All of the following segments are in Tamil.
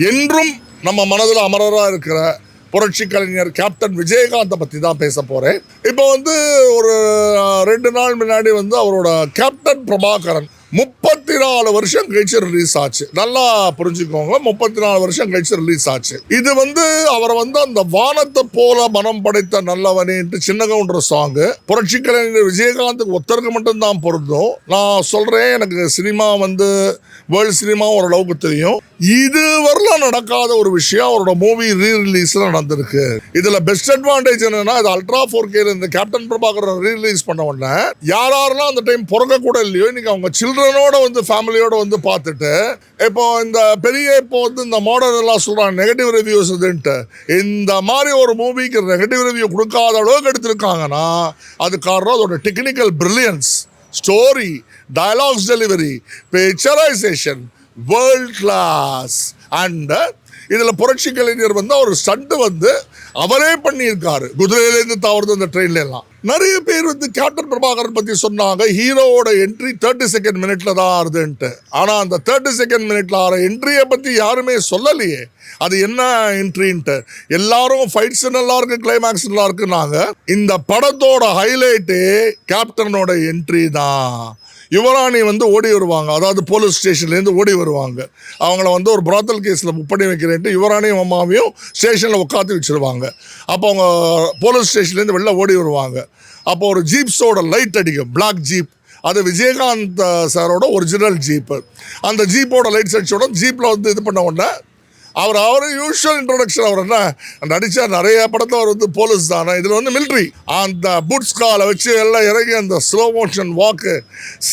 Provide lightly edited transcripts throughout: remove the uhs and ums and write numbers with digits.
என்றும் நம்ம மனதில் அமரராக இருக்கிற புரட்சி கலைஞர் கேப்டன் விஜயகாந்தை பற்றி தான் பேச போகிறேன். இப்போ ஒரு 2 நாள் முன்னாடி அவரோட கேப்டன் பிரபாகரன் 34 வருஷம் கழிச்சு ரிலீஸ் ஆச்சு. நல்லா புரிஞ்சுக்கோங்க, 34 வருஷம் கழிச்சு ரிலீஸ் ஆச்சு. இது அவரை அந்த வானத்தை போல மனம் படைத்த நல்லவனேன்ட்டு சின்ன கவுண்டர் சாங்கு புரட்சி கலைஞர் விஜயகாந்துக்கு ஒருத்தருக்கு மட்டும்தான் பொருந்தும். நான் சொல்றேன், எனக்கு சினிமா வேர்ல்டு சினிமா ஓரளவுக்கு தெரியும். இது வரலாம் நடக்காத ஒரு விஷயம் அவரோட மூவி ரீரிலீஸ்ல நடந்திருக்கு. இதுல பெஸ்ட் அட்வான்டேஜ் என்னன்னா, இது அல்ட்ரா 4K இந்த கேப்டன் பிரபாகரன் ரீரிலீஸ் பண்ண உடனே யாரெல்லாம் அந்த டைம் பிறக்க கூட இல்லையோ, இன்னைக்கு அவங்க சில்ட்ரனோட ஃபேமிலியோட பார்த்துட்டு, இப்போ இந்த பெரிய இந்த மாடர்ன் எல்லாம் சொல்றாங்க நெகட்டிவ் ரிவ்யூஸ் இந்த மாதிரி ஒரு மூவிக்கு நெகட்டிவ் ரிவ்யூ கொடுக்காத அளவுக்கு எடுத்திருக்காங்கன்னா அது காரணம் அதோட technical brilliance, story, dialogues delivery, picturisation world class. And இதுல புரட்சி கலைஞர் ஒரு ஸ்டண்ட் அவரே பண்ணியிருக்காரு. குதிரையிலேருந்து தவறுது அந்த ட்ரெயின்ல எல்லாம். நிறைய பேர் கேப்டன் பிரபாகரன் பத்தி சொன்னாங்க, ஹீரோவோட என்ட்ரி 32nd மினிட்ல தான் ஆறுதுன்ட்டு. ஆனா அந்த 32nd மினிட்ல ஆற என்ட்ரியை பத்தி யாருமே சொல்லலையே. அது என்ன என்ட்ரின்ட்டு. எல்லாரும் ஃபைட்ஸ் நல்லா இருக்கு, கிளைமேக்ஸ் நல்லா இருக்குன்னாங்க. இந்த படத்தோட ஹைலைட்டே கேப்டனோட என்ட்ரி தான். யுவராணி ஓடி வருவாங்க, அதாவது போலீஸ் ஸ்டேஷன்லேருந்து ஓடி வருவாங்க. அவங்கள ஒரு பிராத்தல் கேஸில் புக் பண்ணி வைக்கிறேன்ட்டு யுவராணியும் அம்மாவையும் ஸ்டேஷனில் உட்காந்து வச்சுருவாங்க. அப்போ அவங்க போலீஸ் ஸ்டேஷன்லேருந்து வெளில ஓடி வருவாங்க. அப்போ ஒரு ஜீப்ஸோட லைட் அடிக்கும், பிளாக் ஜீப். அது விஜயகாந்த் சாரோட ஒரிஜினல் ஜீப்பு. அந்த ஜீப்போட லைட்ஸ் அடிச்சோட ஜீப்பில் இது பண்ண உடனே அவர் யூஷுவல் இன்ட்ரோடக்ஷன். அவர் என்ன நடிச்சா நிறைய படத்தில் அவர் போலீஸ் தானே, இதில் மிலிட்ரி. அந்த பூட்ஸ் காலை வச்சு எல்லாம் இறங்கி அந்த ஸ்லோ மோஷன் வாக்கு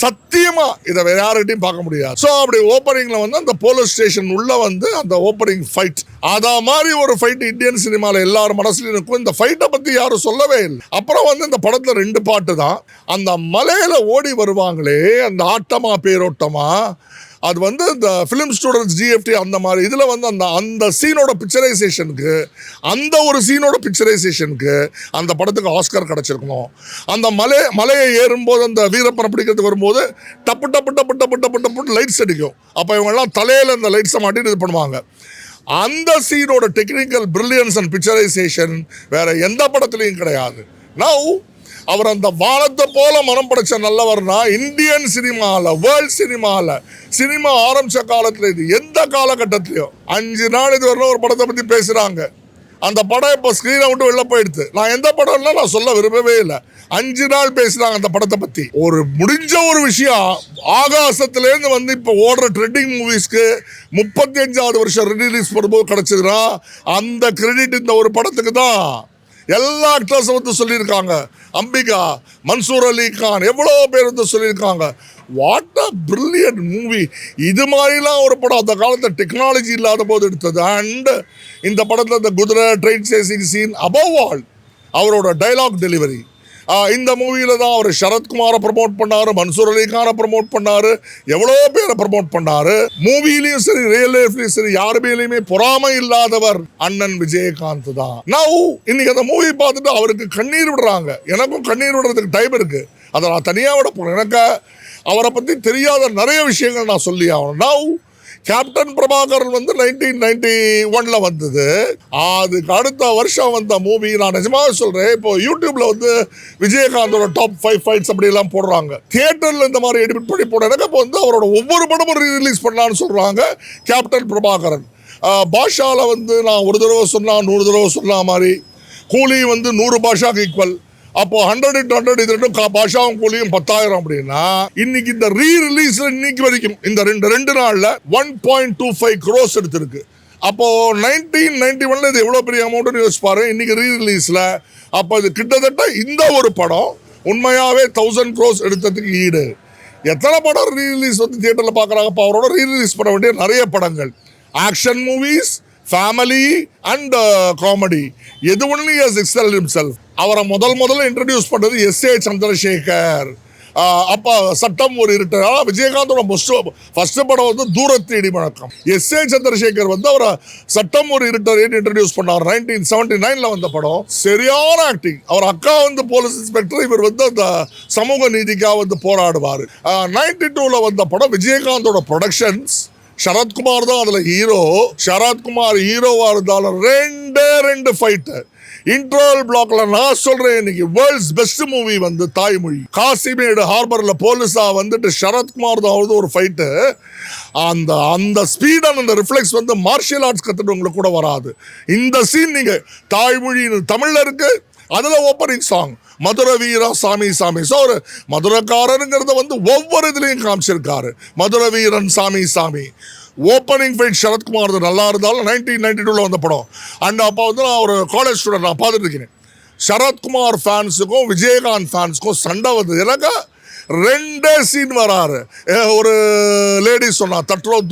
சத்தியமா இதை வேற யார்கிட்டையும் பார்க்க முடியாது. ஸோ அப்படி ஓப்பனிங்ல அந்த போலீஸ் ஸ்டேஷன் உள்ள அந்த ஓப்பனிங் ஃபைட், அதா மாதிரி ஒரு ஃபைட் இந்தியன் சினிமாவில் எல்லாரும் மனசுலையும் இருக்கும். இந்த ஃபைட்டை பற்றி யாரும் சொல்லவே இல்லை. அப்புறம் இந்த படத்தில் 2 பாட்டு தான். அந்த மலையில ஓடி வருவாங்களே, அந்த ஆட்டமா பேரோட்டமா, அது இந்த ஃபிலிம் ஸ்டூடெண்ட்ஸ் ஜிஎஃப்டி அந்த மாதிரி இதில் அந்த சீனோட பிக்சரைசேஷனுக்கு, அந்த ஒரு சீனோட பிக்சரைசேஷனுக்கு அந்த படத்துக்கு ஆஸ்கர் கிடச்சிருக்கணும். அந்த மலையை ஏறும்போது அந்த வீரப்பனை பிடிக்கிறதுக்கு வரும்போது டப்பு டப்பு டப்பு டப்பு டப்பு டப்பு லைட்ஸ் அடிக்கும். அப்போ இவங்கெல்லாம் தலையில் அந்த லைட்ஸை மாட்டிட்டு இது பண்ணுவாங்க. அந்த சீனோட டெக்னிக்கல் பிரில்லியன்ஸ் அண்ட் பிக்சரைசேஷன் வேற எந்த படத்துலையும் கிடையாது. நவ் அவர் அந்த வானத்தை போல மனம் படைச்ச நல்லவர்னா இந்தியன் சினிமாவில், வேர்ல்ட் சினிமாவில், சினிமா ஆரம்பிச்ச காலத்தில், இது எந்த காலகட்டத்திலையும் 5 நாள் இது வரணும் ஒரு படத்தை பற்றி பேசுகிறாங்க. அந்த படம் இப்போ ஸ்க்ரீனை விட்டு வெளில போயிடுது. நான் எந்த படம்லாம் நான் சொல்ல விரும்பவே இல்லை. 5 நாள் பேசுகிறாங்க அந்த படத்தை பற்றி. ஒரு முடிஞ்ச ஒரு விஷயம், ஆகாசத்துலேருந்து இப்போ ஓடுற ட்ரெண்டிங் மூவிஸ்க்கு 35வது வருஷம் ரிலீஸ் பண்ணும்போது கிடச்சிதுன்னா அந்த கிரெடிட் இந்த ஒரு படத்துக்கு தான். எல்லா ஆக்டர்ஸும் சொல்லியிருக்காங்க. அம்பிகா, மன்சூர் அலி கான், எவ்வளோ பேர் சொல்லியிருக்காங்க. What a brilliant movie. இது மாதிரிலாம் ஒரு படம் அந்த காலத்தில் டெக்னாலஜி இல்லாத போது எடுத்தது. அண்ட் இந்த படத்தில் இந்த குதிரை train chasing scene, above all அவரோட டைலாக் டெலிவரி. இந்த மூவியில் தான் அவர் சரத்குமாரை ப்ரமோட் பண்ணார், மன்சூர் அலி கானை ப்ரமோட் பண்ணார், எவ்வளோ பேரை ப்ரமோட் பண்ணார். மூவிலையும் சரி, ரியல் லைஃப்லையும் சரி, யாருமே பொறாமை இல்லாதவர் அண்ணன் விஜயகாந்த் தான். நான் இன்னைக்கு அந்த மூவி பார்த்துட்டு அவருக்கு கண்ணீர் விடுறாங்க. எனக்கும் கண்ணீர் விடுறதுக்கு டைம் இருக்கு, அதை நான் தனியாக விட போகிறேன். எனக்கு அவரை பற்றி தெரியாத நிறைய விஷயங்கள் நான் சொல்லி ஆகணும். நான் கேப்டன் பிரபாகரன் 1991 வந்தது. அதுக்கு அடுத்த வருஷம் வந்த மூவி நான் நிஜமாக சொல்றேன். இப்போ யூடியூப்ல விஜயகாந்தோட டாப் 5 ஃபைட்ஸ் அப்படி எல்லாம் போடுறாங்க. தியேட்டர்ல இந்த மாதிரி எடிட் பண்ணி போட எனக்கு இப்போ அவரோட ஒவ்வொரு படமும் ரீரிலீஸ் பண்ணலான்னு சொல்றாங்க. கேப்டன் பிரபாகரன் பாஷால நான் ஒரு தடவை சொன்னா 100 தடவை சொன்ன மாதிரி, கூலி 100 பாஷாக்கு ஈக்குவல். அப்போ 100 இது ரெண்டும் பாஷாவும் கூலியும் 10,000 அப்படின்னா, இன்னைக்கு இந்த ரீரிலீஸ்ல இன்னைக்கு வரைக்கும் இந்த ரெண்டு நாள்ல 1.25 crores எடுத்திருக்கு. அப்போ 1991 இது எவ்வளவு பெரிய அமௌண்ட் யோசிச்சு பாரு. இன்னைக்கு ரீரிலீஸ்ல அப்போ இது கிட்டத்தட்ட இந்த ஒரு படம் உண்மையாவே 1000 crores எடுத்ததுக்கு ஈடு. எத்தனை படம் ரீரிலீஸ் தியேட்டர்ல பாக்குறாங்க. அவரோட ரீரிலீஸ் பண்ண வேண்டிய நிறைய படங்கள், action movies, family and comedy, எது ஒன்லி ஹஸ் எக்ஸல்ட் ஹிம்செல்ஃப். அவரை முதல்ல இன்ட்ரடியூஸ் பண்ணது S.A. சந்திரசேகர். அப்போ சட்டம் ஒரு இருட்டு. விஜயகாந்தோட ஃபர்ஸ்ட் படம் தூரத்து இடி முழக்கம். S.A. சந்திரசேகர் அவரை சட்டம் ஒரு இருட்டர் இன்ட்ரடியூஸ் பண்ணார். 1979 வந்த படம். சரியான ஆக்டிங். அவர் அக்கா போலீஸ் இன்ஸ்பெக்டர், இவர் அந்த சமூக நீதிக்காக போராடுவார். 92 வந்த படம் விஜயகாந்தோட ப்ரொடக்ஷன்ஸ் சரத்குமார் தான் அதில் ஹீரோ. சரத்குமார் ஹீரோவாக இருந்தாலும் ரெண்டு ஃபைட்டு இன்ட்ரோல் பிளாக்ல. நான் சொல்றேன், இன்னைக்கு வேர்ல்ட்ஸ் பெஸ்ட் மூவி வந்து தாய்மொழி. காசிமேடு ஹார்பர்ல போலீஸா வந்துட்டு சரத்குமார் தான் ஒரு ஃபைட்டு. அந்த ஸ்பீடான அந்த ரிஃப்ளெக்ஸ் வந்து மார்ஷியல் ஆர்ட்ஸ் கத்துட்டவங்களுக்கு கூட வராது. இந்த சீன் நீங்க தாய்மொழி தமிழ்ல இருக்கு, அதுல ஓப்பனிங் சாங் மதுரை வீரா சாமி சாமி. ஸோ ஒரு மதுரைக்காரருங்கிறத வந்து ஒவ்வொரு இதுலையும் காமிச்சிருக்காரு. மதுரை வீரன் சாமி சாமி. ஓப்பனிங் ஃபைட் சரத்குமார் நல்லா இருந்தாலும் 1992 வந்த படம். அண்ட் அப்போ வந்து நான் ஒரு காலேஜ் ஸ்டூடெண்ட், நான் பார்த்துட்டு இருக்கேன். சரத்குமார் ஃபேன்ஸுக்கும் விஜயகாந்த் ஃபேன்ஸுக்கும் சண்டை வந்து எனக்கு 2 சீன் வராரு. ஒரு லேடிஸ் சொன்னா தட்டுறோம்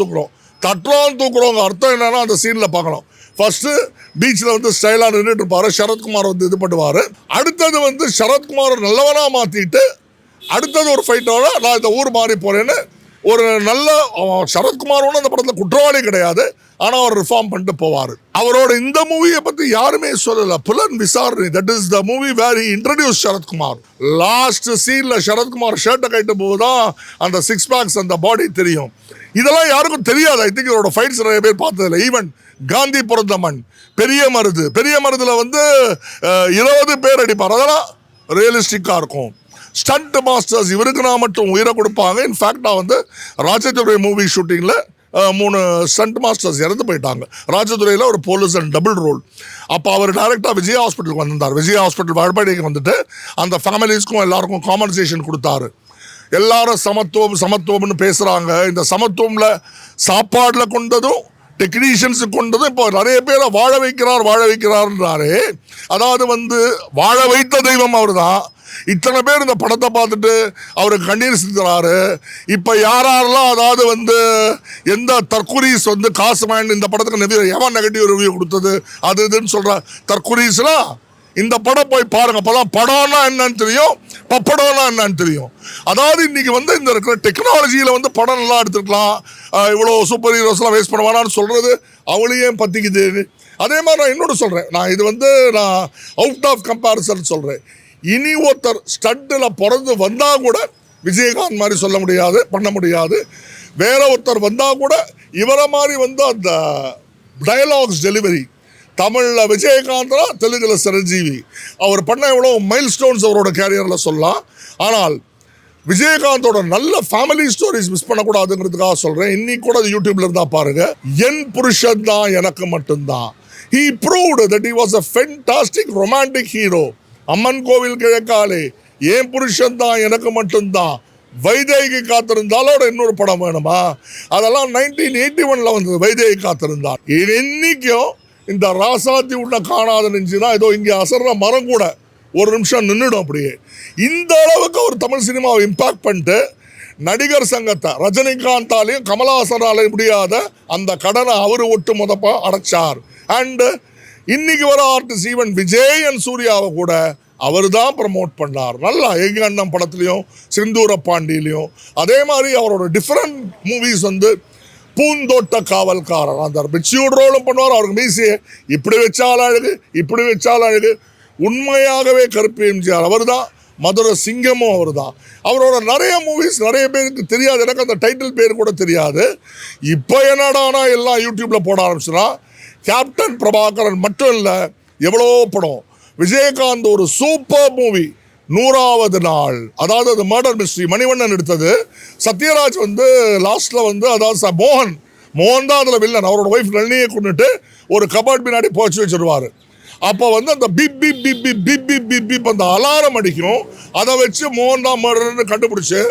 தூக்குறோங்க அர்த்தம் என்னன்னா அந்த சீனில் பார்க்கலாம். ஃபர்ஸ்ட்டு பீச்சில் வந்து ஸ்டைலாக நின்றுட்டு இருப்பார், சரத்குமார் வந்து இது பண்ணுவார். அடுத்தது வந்து சரத்குமார் நல்லவனாக மாற்றிட்டு அடுத்தது ஒரு ஃபைட்டோட நான் இந்த ஊர் மாறி போகிறேன்னு ஒரு நல்ல சரத்குமாரோட அந்த படத்தில் குற்றவாளி கிடையாது, ஆனால் அவர் ரிஃபார்ம் பண்ணிட்டு போவார். அவரோட இந்த மூவியை பற்றி யாருமே சொல்லலை. Pulan Visaranai, that is the movie where he introduce Sarathkumar. Last சீனில் சரத்குமார் ஷர்ட்டை கட்டும் போது தான் அந்த 6 பேக்ஸ் அந்த பாடி தெரியும். இதெல்லாம் யாருக்கும் தெரியாது. ஐ திங்க் இவரோட ஃபைட்ஸ் நிறைய பேர் பார்த்ததில்லை. ஈவன் காந்தி பிறந்த மண், பெரிய மருதுல வந்து 20 பேர் அடிப்பார். அதெல்லாம் ரியலிஸ்டிக்காக இருக்கும். ஸ்டண்ட் மாஸ்டர்ஸ் இவருக்கு நான் மட்டும் உயிரை கொடுப்பாங்க. இன்ஃபேக்ட் நான் வந்து ராஜதுரை மூவி ஷூட்டிங்கில் 3 ஸ்டண்ட் மாஸ்டர்ஸ் இறந்து போயிட்டாங்க. ராஜதுரையில் ஒரு போலீஸ் அண்ட் டபுள் ரோல். அப்போ அவர் டைரெக்டாக விஜய் ஹாஸ்பிட்டலுக்கு வந்திருந்தார். விஜய் ஹாஸ்பிட்டல் வடபடிக்கு வந்துட்டு அந்த ஃபேமிலிஸ்க்கும் எல்லாருக்கும் காம்பன்சேஷன் கொடுத்தாரு. எல்லாரும் சமத்துவம்னு பேசுகிறாங்க. இந்த சமத்துவமில் சாப்பாடில் கொண்டதும் டெக்னீஷியன்ஸு கொண்டதும் இப்போ நிறைய பேரை வாழ வைக்கிறார்ன்றாரு. அதாவது வந்து வாழ வைத்த தெய்வம் அவர் தான். இத்தனை பேர் இந்த படத்தை பார்த்துட்டு அவருக்கு கண்ணீர் சிந்துறாரு. இப்போ யாரெல்லாம் அதாவது வந்து எந்த தற்குரீஸ் வந்து காசு வாங்கி இந்த படத்துக்கு எவன் நெகட்டிவ் ரிவ்யூ கொடுத்தது அது இதுன்னு சொல்கிற தற்குரீஸ்லாம் இந்த படம் போய் பாருங்க. அப்போதான் படம்னா என்னன்னு தெரியும், பப்படம்னா என்னன்னு தெரியும். அதாவது இன்னைக்கு வந்து இந்த இருக்கிற டெக்னாலஜியில் வந்து படம் நல்லா எடுத்துருக்கலாம், இவ்வளோ சூப்பர் ஹீரோஸ்லாம் வேஸ்ட் பண்ண வேணான்னு சொல்கிறது அவளையே பற்றிக்குது. அதே மாதிரி நான் இன்னொன்று சொல்கிறேன், நான் இது வந்து நான் அவுட் ஆஃப் கம்பேரிசன் சொல்கிறேன். இனி ஒருத்தர் ஸ்டட்டில் பிறந்து வந்தால் கூட விஜயகாந்த் மாதிரி சொல்ல முடியாது, பண்ண முடியாது. வேற ஒருத்தர் வந்தால் கூட இவரை மாதிரி வந்து அந்த டயலாக்ஸ் டெலிவரி தமிழில் விஜயகாந்த்னா தெலுங்கில் சிரஞ்சீவி அவர் பண்ண எவ்வளோ மைல் ஸ்டோன்ஸ் அவரோட கேரியரில் சொல்லலாம். ஆனால் விஜயகாந்தோட நல்ல ஃபேமிலி ஸ்டோரிஸ் மிஸ் பண்ணக்கூடாதுங்கிறதுக்காக சொல்கிறேன். இன்னைக்கு கூட அது யூடியூப்ல இருந்தா பாருங்க. என் புருஷன் தான் எனக்கு மட்டும்தான். He proved that he was a fantastic romantic hero. அம்மன் கோவில் கிழக்காலே, என் புருஷன் தான் எனக்கு மட்டும்தான், வைதேகி காத்திருந்தாலோட இன்னொரு படம் வேணுமா? அதெல்லாம் 1981 வந்தது வைதேகி காத்திருந்தால். இன்னைக்கும் இந்த ராசாத்தி உள்ள காணாத நெஞ்சுதான் ஏதோ இங்கே அசர்ற மரம் கூட ஒரு நிமிஷம் நின்றுடும். அப்படியே இந்த அளவுக்கு ஒரு தமிழ் சினிமாவை இம்பாக்ட் பண்ணிட்டு நடிகர் சங்கத்தை ரஜினிகாந்தாலையும் கமலஹாசனாலையும் முடியாத அந்த கடனை அவர் ஒட்டு மொதப்பா அடைச்சார். அண்டு இன்னைக்கு வர ஆர்டிஸ்ட் ஈவன் விஜய் அண்ட் சூர்யாவை கூட அவர் தான் ப்ரமோட் பண்ணார். நல்லா எங்க அண்ணன் படத்துலையும் சிந்தூர பாண்டியிலையும். அதே மாதிரி அவரோட டிஃப்ரெண்ட் மூவிஸ் வந்து பூந்தோட்ட காவல்காரர் அந்த மெச்சூர்ட் ரோலும் பண்ணுவார். அவருக்கு மீசியை இப்படி வச்சால் அழகு உண்மையாகவே கருப்பு எம்ஜிஆர் அவர் தான். மதுரை சிங்கமும் அவர் தான். அவரோட நிறைய மூவிஸ் நிறைய பேருக்கு தெரியாது. எனக்கு அந்த டைட்டில் பேர் கூட தெரியாது. இப்போ என்னடானா எல்லாம் யூடியூப்ல போட ஆரம்பிச்சுனா கேப்டன் பிரபாகரன் மட்டும் இல்லை, எவ்வளோ படம். விஜயகாந்த் ஒரு சூப்பர் மூவி 100வது நாள், அதாவது அது மர்டர் மிஸ்ட்ரி, மணிவண்ணன் எடுத்தது. சத்யராஜ் வந்து லாஸ்ட்ல வந்து அதாவது மோகன் தான் அதில் வில்லன். அவரோட ஒய்ஃப் நளினியை கொண்டுட்டு ஒரு கபாட் பின்னாடி போச்சு வச்சிருவாரு. அப்போ வந்து அந்த பிப் பிப் பிப் பிப் பிப் பிப் பிப் பிப் அந்த அலாரம் அடிக்கும். அதை வச்சு மோகன் தான் மர்டர்னு கண்டுபிடிச்சு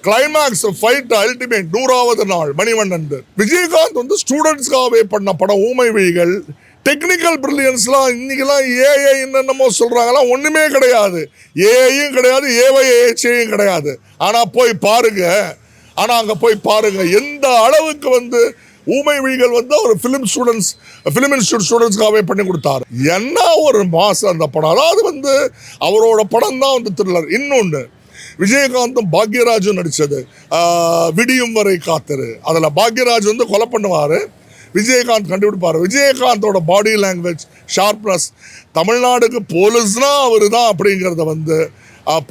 கிளைமேக்ஸ் ஃபைட் அல்டிமேட் 100வது நாள் மணிவண்ணன். விஜயகாந்த் வந்து ஸ்டூடெண்ட்ஸ்க்காகவே பண்ண படம் ஊமை விழிகள். டெக்னிக்கல் பிரில்லியன்ஸ்லாம் இன்னைக்கெல்லாம் ஏஐ என்னென்னமோ சொல்கிறாங்களாம், ஒன்றுமே கிடையாது. ஏஐயும் கிடையாது, ஏஐயும் கிடையாது. ஆனால் அங்கே போய் பாருங்க எந்த அளவுக்கு வந்து ஊமை விழிகள் வந்து ஒரு ஃபிலிம் இன்ஸ்டியூட் ஸ்டூடெண்ட்ஸ்க்காகவே பண்ணி கொடுத்தாரு. என்ன ஒரு மாசம் அந்த படம். அதாவது வந்து அவரோட படம் தான் வந்து த்ரில்லர். இன்னொன்று விஜயகாந்தும் பாக்யராஜும் நடித்தது விடியும் வரை காத்திரு. அதில் பாக்யராஜ் வந்து கொலை பண்ணுவார், விஜயகாந்த் கண்டுபிடிப்பார். விஜயகாந்தோட பாடி லாங்குவேஜ் ஷார்ப்னஸ், தமிழ்நாடுக்கு போலீஸ்னா அவர் தான் அப்படிங்கிறத வந்து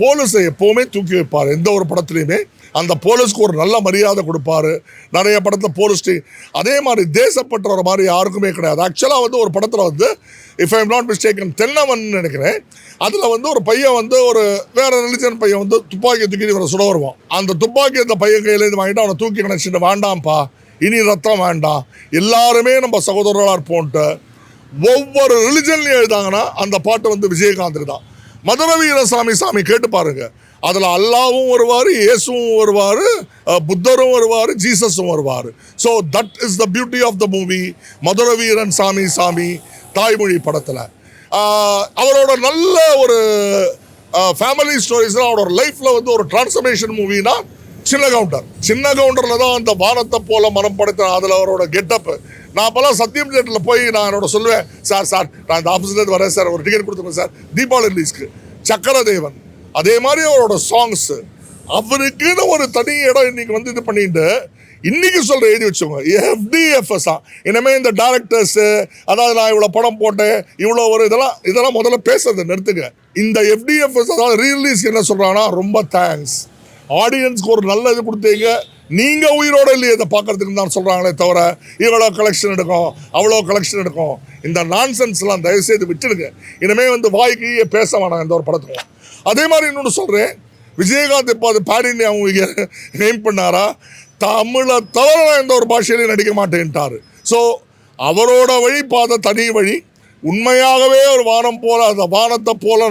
போலீஸை எப்போவுமே தூக்கி வைப்பார் எந்த ஒரு படத்துலையுமே. அந்த போலீஸ்க்கு ஒரு நல்ல மரியாதை கொடுப்பாரு. நிறைய படத்தில் போலீஸ் அதே மாதிரி தேசப்பற்றவர் மாதிரி யாருக்குமே கிடையாது. ஆக்சுவலாக வந்து ஒரு படத்தில் வந்து if I am not mistaken Thennavan நினைக்கிறேன், அதில் வந்து ஒரு பையன் வந்து ஒரு வேற ரிலிஜன் பையன் வந்து துப்பாக்கியை தூக்கி இவரை சுட வருவான். அந்த துப்பாக்கி அந்த பையன் கையிலேருந்து வாங்கிட்டு அவனை தூக்கி நினைச்சிட்டு வேண்டாம்ப்பா இனி ரத்தம் வேண்டாம் எல்லாருமே நம்ம சகோதரர்களாக இருப்போன்ட்டு ஒவ்வொரு ரிலிஜன்லையும் எழுதாங்கன்னா அந்த பாட்டு வந்து விஜயகாந்த் தான். மதுரை வீரசாமி சாமி கேட்டு பாருங்க, அதில் அல்லாவும் வருவார், இயேசுவும் வருவார், புத்தரும் வருவார், ஜீசஸும் வருவார். So that is the beauty of the movie. Madurai Veeran சாமி சாமி தாய்மொழி படத்தில் அவரோட நல்ல ஒரு ஃபேமிலி ஸ்டோரிஸில் அவரோட லைஃப்பில் வந்து ஒரு டிரான்ஸ்ஃபர்மேஷன் மூவினா சின்ன கவுண்டரில் தான் அந்த வானத்தை போல மனம் படைத்த அதில் அவரோட கெட்டப்பு. நான் அப்போல்லாம் சத்தியம் தியேட்டரில் போய் நான் என்னோட சொல்லுவேன், சார் நான் இந்த ஆஃபீஸ்லேருந்து வரேன் சார், ஒரு டிக்கெட் கொடுத்துருவேன் சார் தீபாவளி ரிலீஸ்க்கு. சக்கரதேவன் அதே மாதிரி அவரோட சாங்ஸு அவருக்குன்னு ஒரு தனி இடம் இன்னைக்கு வந்து இது பண்ணிட்டு இன்னைக்கு சொல்ற எழுதி வச்சுக்கோங்க. FDFS இனிமேல் இந்த டேரக்டர்ஸு அதாவது நான் இவ்வளோ படம் போட்டேன் இவ்வளோ ஒரு இதெல்லாம் முதல்ல பேசுறது நிறுத்துங்க. இந்த FDFS அதாவது ரீரிலீஸ் என்ன சொல்கிறாங்கன்னா ரொம்ப தேங்க்ஸ், ஆடியன்ஸ்க்கு ஒரு நல்ல இது கொடுத்தீங்க, நீங்கள் உயிரோட இல்லையே இதை பார்க்கறதுக்கு தான் சொல்கிறாங்களே தவிர இவ்வளோ கலெக்ஷன் எடுக்கும் அவ்வளோ கலெக்ஷன் எடுக்கும் இந்த நான்சென்ஸ்லாம் தயவுசெய்து விட்டுடுங்க. இனிமேல் வந்து வாய்க்கு பேச வேணாம் எந்த ஒரு படத்துக்கும். அதே மாதிரி இன்னொன்று சொல்கிறேன், விஜயகாந்த் இப்போ அது பேன் இண்டியா மூவிக்கு நேம் பண்ணாரா, தமிழை தவிர எந்த ஒரு பாஷையிலையும் நடிக்க மாட்டேன்ட்டார். ஸோ அவரோட வழி பாத தனி வழி. உண்மையாகவே ஒரு வானம் போல அந்த வானத்தை போல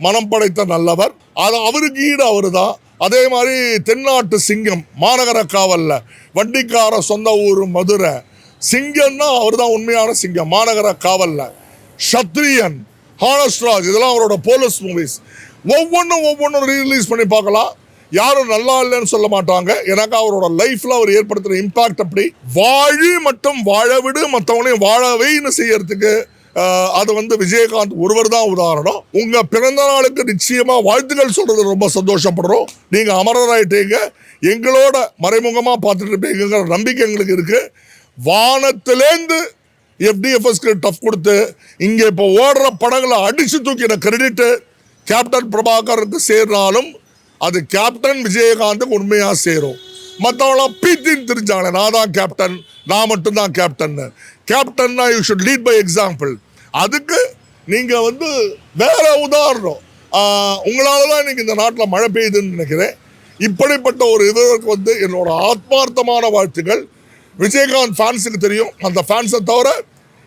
மனம் படைத்த நல்லவர். அது அவருக்கு ஈடு அவர் தான். அதே மாதிரி தென்னாட்டு சிங்கம் மாநகர காவலில் வண்டிக்கார சொந்த ஊர் மதுரை சிங்கம்னா அவர் தான் உண்மையான சிங்கம் மாநகர காவலில். சத்ரியன், ஹானஸ்ராஜ் இதெல்லாம் அவரோட போலீஸ் மூவிஸ். ஒவ்வொன்றும் ரீரிலீஸ் பண்ணி பார்க்கலாம். யாரும் நல்லா இல்லைன்னு சொல்ல மாட்டாங்க. எனக்கு அவரோட லைஃப்ல அவர் ஏற்படுத்துகிற இம்பாக்ட் அப்படி வாழி மட்டும் வாழ விடு மற்றவங்களையும் வாழவைன்னு செய்யறதுக்கு அது வந்து விஜயகாந்த் ஒருவர் தான் உதாரணம். உங்க பிறந்த நாளுக்கு நிச்சயமா வாழ்த்துக்கள் சொல்றது ரொம்ப சந்தோஷப்படுறோம். நீங்க அமரராயிட்டீங்க, எங்களோட மறைமுகமா பார்த்துட்டு இருப்பீங்கிற நம்பிக்கை எங்களுக்கு இருக்கு. வானத்திலேந்து FDFSக்கு டஃப் கொடுத்து இங்க இப்போ ஓடுற படங்களை அடிச்சு தூக்கின கிரெடிட் கேப்டன் பிரபாகருக்கு சேர்னாலும் அது கேப்டன் விஜயகாந்துக்கு உண்மையா சேரும். மற்றவங்களாம் பீத்தின்னு தெரிஞ்சாங்களே நான் தான் கேப்டன் நான் மட்டும்தான் கேப்டன்னா you should lead by example. அதுக்கு நீங்கள் வந்து வேற உதாரணம். உங்களால் தான் இன்னைக்கு இந்த நாட்டில் மழை பெய்யுதுன்னு நினைக்கிறேன். இப்படிப்பட்ட ஒரு இதற்கு வந்து என்னோட ஆத்மார்த்தமான வாழ்த்துக்கள். விஜயகாந்த் ஃபேன்ஸுக்கு தெரியும், அந்த ஃபேன்ஸை தவிர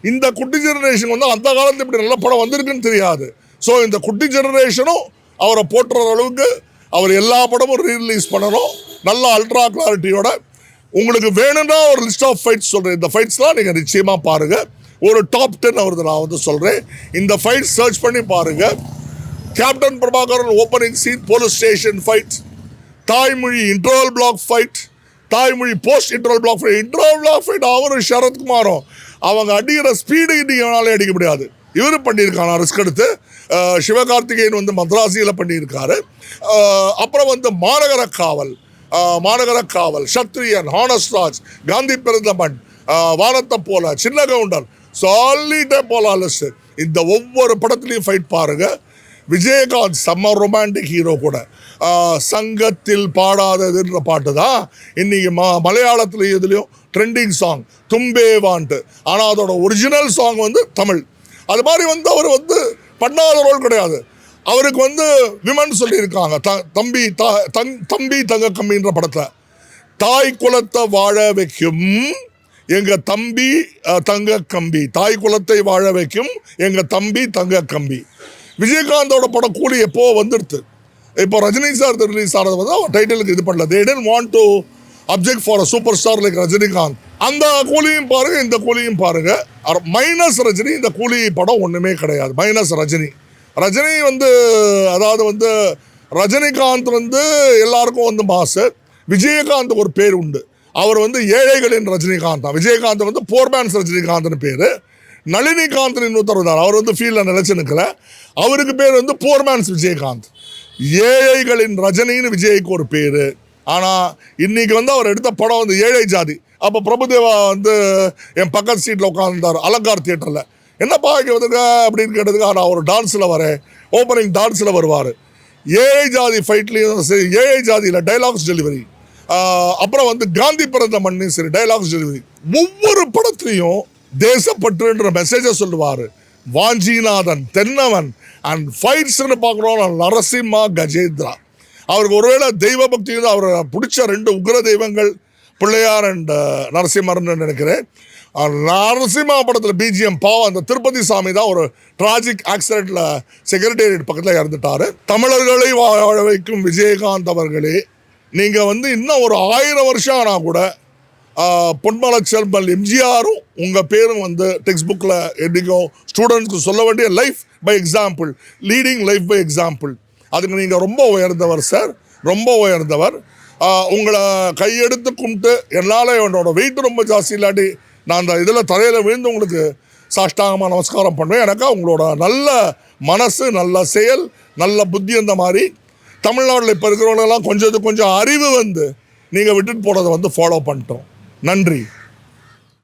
இந்த குட்டி ஜெனரேஷன் வந்து அந்த காலத்தில் இப்படி நல்ல படம் வந்திருக்குன்னு தெரியாது. ஸோ இந்த குட்டி ஜெனரேஷனும் அவரை போட்டுற அளவுக்கு அவர் எல்லா படமும் ரீரிலீஸ் பண்ணணும் நல்ல அல்ட்ரா கிளாரிட்டியோட. உங்களுக்கு வேணும்னா ஒரு லிஸ்ட் ஆஃப் ஃபைட்ஸ் சொல்கிறேன். இந்த ஃபைட்ஸ்லாம் நீங்கள் நிச்சயமாக பாருங்கள். ஒரு டாப் 10 அவரது நான் வந்து சொல்கிறேன். இந்த ஃபைட் சர்ச் பண்ணி பாருங்கள். Captain Prabhakaran opening scene police station fight, Thaimozhi interval block fight, Thaimozhi post interval block fight அவரும் சரத்குமாரும் அவங்க அடிக்கிற ஸ்பீடு இன்னைக்கு அடிக்க முடியாது. இவர் பண்ணியிருக்காங்க ரிஸ்க் எடுத்து. சிவகார்த்திகேயன் வந்து மദ്രാസിயில் பண்ணியிருக்காரு. அப்புறம் வந்து மாநகர காவல் சத்ரியன், ஹானஸ்ராஜ், காந்தி பிறந்தமன், வானத்தை போல, சின்ன கவுண்டர் சொல்லிட்டே போலாம் லிஸ்ட். இந்த ஒவ்வொரு படத்துலையும் ஃபைட் பாருங்க. விஜயகாந்த் செம்ம ரொமான்டிக் ஹீரோ கூட. சங்கத்தில் பாடாததுன்ற பாட்டு தான் இன்னைக்கு மலையாளத்தில் இதுலேயும் ட்ரெண்டிங் சாங் தும்பே வான்ட்டு. ஆனால் அதோட ஒரிஜினல் சாங் வந்து தமிழ். அது மாதிரி வந்து அவர் வந்து பண்ணாத ரோல் கிடையாது. அவருக்கு வந்து விமன் சொல்லியிருக்காங்க. தம்பி தங்க கம்பின்ற படத்தில் தாய் குலத்தை வாழ வைக்கும் எங்கள் தம்பி தங்க கம்பி, தாய் குலத்தை வாழ வைக்கும் எங்கள் தம்பி தங்க கம்பி. விஜயகாந்தோட படம் கூலி எப்போ வந்துடுது. இப்போ ரஜினி சார் ரிலீஸ் ஆனது வந்து அவர் டைட்டிலுக்கு இது பண்ணல. They didn't want to object for a superstar like Rajinikanth. அந்த கூலியும் பாருங்க, இந்த கூலியும் பாருங்க. மைனஸ் ரஜினி இந்த கூலி படம் ஒன்றுமே கிடையாது. மைனஸ் ரஜினி வந்து அதாவது வந்து ரஜினிகாந்த் வந்து எல்லாருக்கும் வந்து மாசு. விஜயகாந்த் ஒரு பேர் உண்டு. அவர் வந்து ஏழைகளின் ரஜினிகாந்த் தான். விஜயகாந்த் வந்து போர்மேன்ஸ் ரஜினிகாந்த்னு பேர். நளினிகாந்த் இன்னொருத்தர் தான், அவர் வந்து ஃபீல்டில் நிலச்சி நிற்கல. அவருக்கு பேர் வந்து போர்மேன்ஸ் விஜயகாந்த். ஏழைகளின் ரஜினின்னு விஜய்க்கு ஒரு பேர். ஆனால் இன்னைக்கு வந்து அவர் எடுத்த படம் வந்து ஏழை ஜாதி. அப்போ பிரபுதேவா வந்து என் பக்கத்து சீட்டில் உட்காந்துருந்தார் அலங்கார் தியேட்டரில். என்னப்பா இங்கே வந்துங்க அப்படின்னு கேட்டதுக்கு நான் ஒரு டான்ஸில் வரேன், ஓப்பனிங் டான்ஸில் வருவார். ஏழை ஜாதி ஃபைட்லேயும் சரி, ஏழை ஜாதியில் டைலாக்ஸ் டெலிவரி, அப்புறம் வந்து காந்தி பிறந்த மண்ணையும் சரி டைலாக்ஸ் டெலிவரி, ஒவ்வொரு படத்துலையும் தேசப்பற்றுன்ற மெசேஜை சொல்லுவார். வாஞ்சிநாதன், தென்னவன் அண்ட் ஃபைட்ஸ்ன்னு பார்க்குறோம் நரசிம்மா, கஜேந்திரா. அவருக்கு ஒருவேளை தெய்வ பக்தி வந்து அவரை பிடிச்ச 2 உக்ர தெய்வங்கள் பிள்ளையார் அண்ட் நரசிம்மர்னு நினைக்கிறேன். நரசிம்மா படத்தில் பிஜிஎம் பாவம் அந்த திருப்பதி சாமி தான் ஒரு டிராஜிக் ஆக்சிடென்ட்ல செக்ரட்டேரியட் பக்கத்தில் இறந்துட்டாரு. தமிழர்களை வாழ வைக்கும் விஜயகாந்த் அவர்களே, நீங்கள் வந்து இன்னும் ஒரு 1000 வருஷம் ஆனால் கூட பொன்மலச்செல்வன் எம்ஜிஆரும் உங்கள் பேரும் வந்து டெக்ஸ்ட் புக்கில் என்றைக்கும் ஸ்டூடெண்ட்ஸ்க்கு சொல்ல வேண்டிய life by example, leading life by example. அதுக்கு நீங்கள் ரொம்ப உயர்ந்தவர் சார், ரொம்ப உயர்ந்தவர். உங்களை கையெடுத்து கும்பிட்டு என்னால் என்னோட வெயிட் ரொம்ப ஜாஸ்தி இல்லாட்டி நான் அந்த இதில் தலையில் விழுந்து உங்களுக்கு சாஷ்டாங்கமாக நமஸ்காரம் பண்ணுவேன். எனக்கா உங்களோட நல்ல மனசு, நல்ல செயல், நல்ல புத்தி, அந்த மாதிரி தமிழ்நாட்டில் இப்போ இருக்கிறவங்களெல்லாம் கொஞ்சம் அறிவு வந்து நீங்கள் விட்டுட்டு போனதை வந்து ஃபாலோ பண்ணிட்டோம். நன்றி.